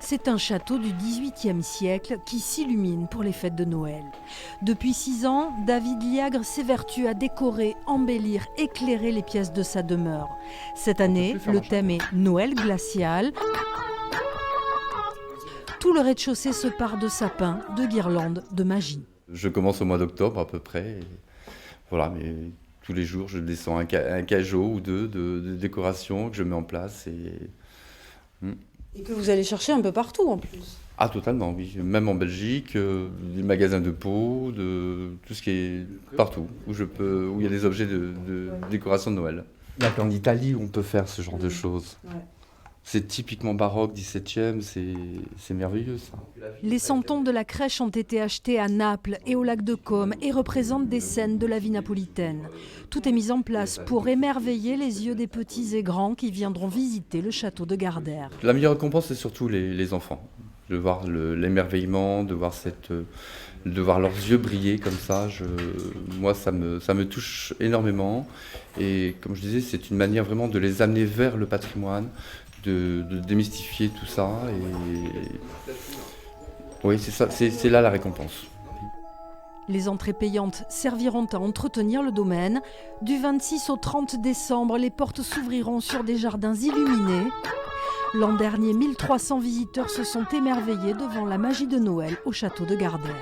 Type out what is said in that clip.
C'est un château du XVIIIe siècle qui s'illumine pour les fêtes de Noël. Depuis 6 ans, David Liagre s'évertue à décorer, embellir, éclairer les pièces de sa demeure. Cette année, le thème est Noël glacial. Tout le rez-de-chaussée se pare de sapins, de guirlandes, de magie. Je commence au mois d'octobre à peu près. Voilà, mais tous les jours, je descends un cajot ou deux de décoration que je mets en place. Et que vous allez chercher un peu partout en plus. Ah, totalement, oui. Même en Belgique, des magasins de peau, de tout ce qui est partout, où il y a des objets de décoration de Noël. Il n'y a qu'en Italie où on peut faire ce genre de choses. Ouais. C'est typiquement baroque, 17e, c'est merveilleux ça. Les santons de la crèche ont été achetés à Naples et au lac de Côme et représentent des scènes de la vie napolitaine. Tout est mis en place pour émerveiller les yeux des petits et grands qui viendront visiter le château de Gardère. La meilleure récompense, c'est surtout les enfants. De voir l'émerveillement, de voir leurs yeux briller comme ça. Moi, ça me touche énormément. Et comme je disais, c'est une manière vraiment de les amener vers le patrimoine, de démystifier tout ça. Et oui, c'est ça, c'est là la récompense. Les entrées payantes serviront à entretenir le domaine. Du 26 au 30 décembre, les portes s'ouvriront sur des jardins illuminés. L'an dernier, 1300 visiteurs se sont émerveillés devant la magie de Noël au château de Gardère.